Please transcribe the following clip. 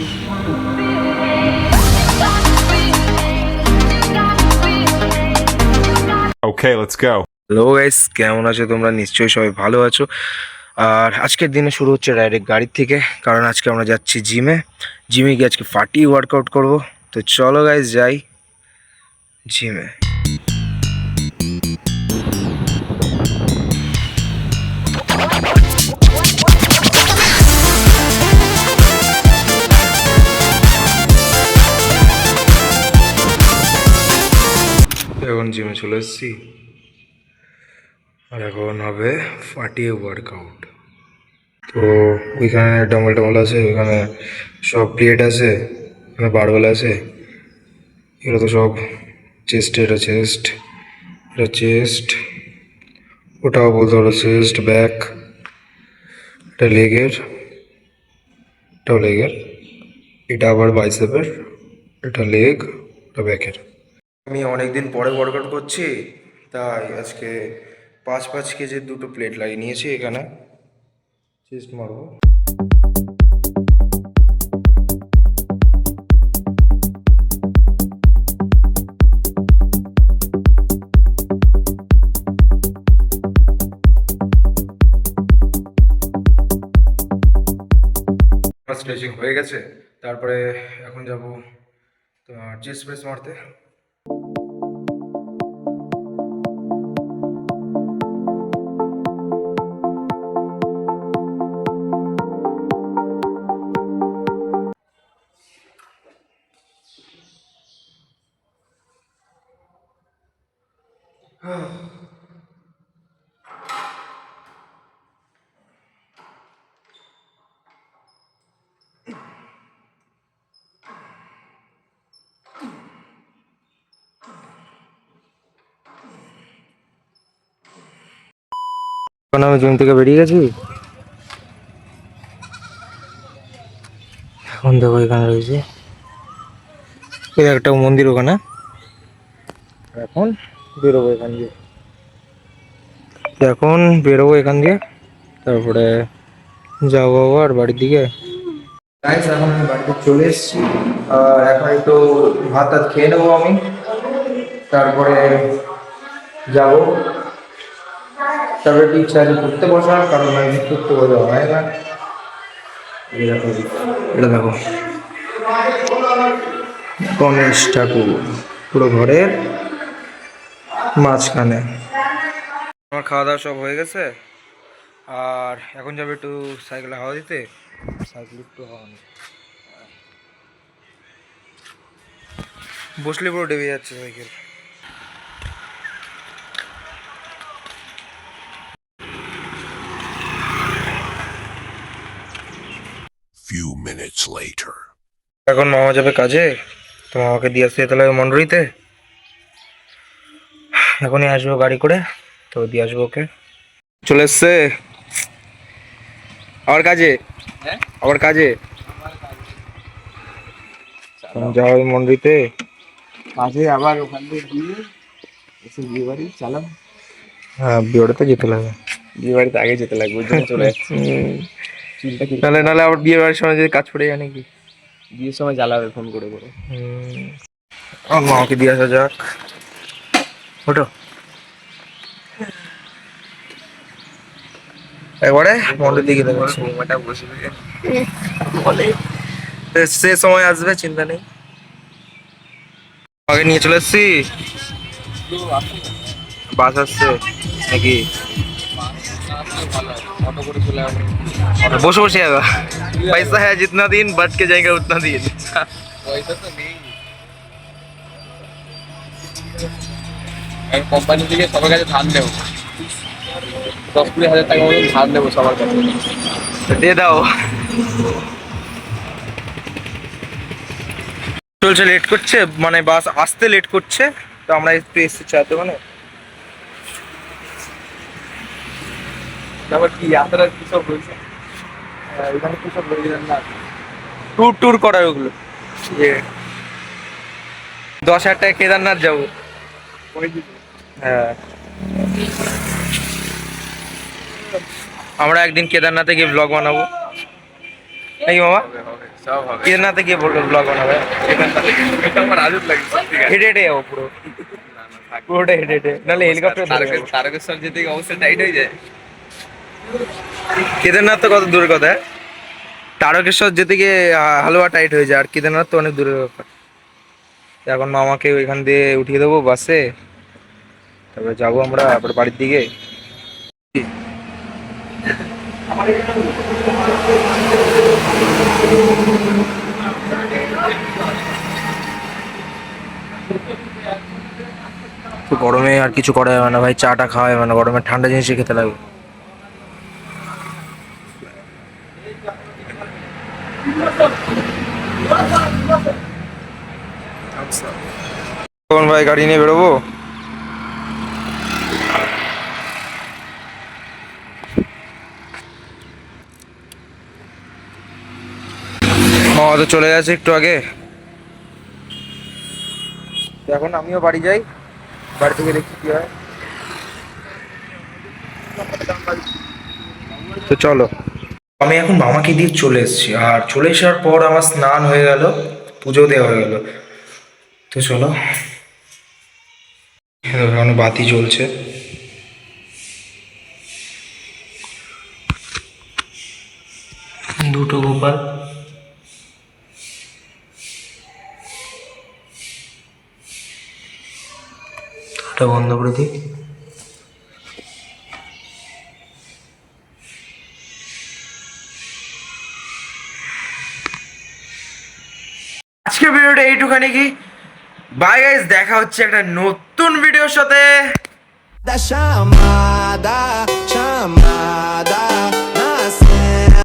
Okay, let's go. Hello guys, কেমন আছো তোমরা? নিশ্চয়ই সবাই ভালো আছো। আর আজকের দিনে শুরু হচ্ছে ডাইরেক্ট গাড়ির থেকে, কারণ আজকে আমরা যাচ্ছি জিমে গিয়ে আজকে ফাটিয়ে ওয়ার্কআউট করব। তো চলো গাইস যাই জিমে। এখন জিমে চলে এসেছি আর এখন হবে ফাটিয়ে ওয়ার্কআউট। তো ওইখানে ডাম্বেল আছে, ওইখানে সব প্লেট আছে, এখানে বারবেল আছে। এগুলো তো সব চেস্ট, এটা চেস্ট, ওটাও বলতে পারো চেস্ট, ব্যাক, এটা লেগের, এটাও লেগের, এটা আবার বাইসেপের, এটা লেগ, এটা ব্যাকের। আমি অনেকদিন পরে ওয়ার্কআউট করছি, তাই আজকে 5 কেজির দুটো প্লেট লাগিয়ে নিয়েছি। এখানে চেস্ট মারবো। স্ট্রেচিং হয়ে গেছে, তারপরে এখন যাব তোমার চেস্ট প্রেস মারতে। এখন আমি জিম থেকে বেরিয়ে গেছি। এখন দেখো এখানে রয়েছে একটা মন্দির, ওখানে এখন বেরোবো এখান দিয়ে। তারপরে যাবো আবার বাড়ির দিকে। এখন আমি বাড়িতে চলে এসেছি, আর এখন একটু ভাত খেয়ে নেবো আমি, তারপরে যাবো। তারপরে টিচার পড়তে বসার, কারণ আমি পড়তে বোঝা হয় না। এটা দেখো গণেশ ঠাকুর পুরো ঘরের মাঝখানে। আমার খাওয়া দাওয়া সব হয়ে গেছে, আর এখন যাবে একটু সাইকেলে হাওয়া দিতে। সাইকেল একটু হাওয়া নেই, বসলে পুরো ডেবে যাচ্ছে সাইকেল। Few minutes later. এখন মামা যাবে কাজে, তো মামাকে দিয়ে আসতে যেতে লাগে মন্ডরিতে। এখনই আসবো গাড়ি করে, তো দিয়ে আসবো ওকে। চলে এসছে আবার কাজে, যাও মন্ডরিতে কাজে, আবার ওখান থেকে গিয়ে এসে বিয়ে বাড়ি চালাম। হ্যাঁ, বিয়েবাড়িতে যেতে লাগে, বিয়ে বাড়িতে আগে যেতে লাগবে, ওই জন্য চলে যাচ্ছি। নাহলে আবার বিয়ে বাড়ির সময় যদি কাজ পড়ে যায় নাকি, বিয়ের সময় জ্বালাবে ফোন করে করে। আমার মামাকে দিয়ে আসা যাক। ওটো একবারে মন্ডের দিকে দেখাচ্ছি, বৌমাটা বসে বলে সে সময় আসবে, চিন্তা নেই। আগে নিয়ে চলে এসছি, বাস আসছে নাকি? অটো করে চলে আসবে। বসে বসে आएगा, पैसा है जितना दिन बढ़ के जाएगा उतना दिन। পয়সা তো নেই, আমি কোম্পানি থেকে সবার কাছে ধার নেবো, 10-20 হাজার টাকা মতো ধার নেবো সবার কাছে। দিয়ে দাও। চলছে, লেট করছে, মানে বাস আসতে লেট করছে, তো আমরা একটু এসে চাইতে মানে তারপর কি যাত্রা কি সব হয়েছে, এখানে কি সব রয়ে যান না, ট্যুর করার ওগুলো। 10,000 টাকা কেদারনাথ যাবো। হ্যাঁ, আমরা একদিন কেদারনাথে গিয়ে ব্লগ বানাবো নাকি মামা? সব হবে। কেদারনাথে গিয়ে ব্লগ বানাবে, এটা আমার আজব লাগে সত্যি। হেঁটে হেঁটে যাবো পুরো, পুরোটা হেঁটে হেঁটে, নাহলে হেলিকপ্টার ধরে যাবো। তারকেশ্বর যেতে গিয়ে অবস্থা টাইট হয়ে যায়। কেদারনাথ তো কত দূরের কথা, তারকেশ্বর যেতে গিয়ে হালুয়া টাইট হয়ে যায়, আর কেদারনাথ তো অনেক দূরের ব্যাপার। এখন মামাকে ওইখান দিয়ে উঠিয়ে দেবো বাসে, তারপরে যাবো আমরা আবার বাড়ির দিকে। তো গরমে আর কিছু করা যাবে না ভাই, চাটা খাওয়া যাবে না, গরমে ঠান্ডা জিনিসই খেতে লাগবে। তখন ভাই গাড়ি নিয়ে বেরোবো। মামা তো চলে গেছে একটু আগে, তো এখন আমিও বাড়ি যাই, বাড়ি থেকে দেখি কি হয়। তো চলো, আমি এখন মামাকে দিয়ে চলে এসেছি, আর চলে আসার পর আমার স্নান হয়ে গেল, পুজো দেওয়া হয়ে গেল। তো চলো, এখন বাতি জ্বলছে। দুটো গোপাল, এটা বন্ধ করে দিই। আজকের ভিডিওটা এইটুখানি, কি বাই গাইস, দেখা হচ্ছে একটা নতুন ভিডিওর সাথে। Da chamada, chamada.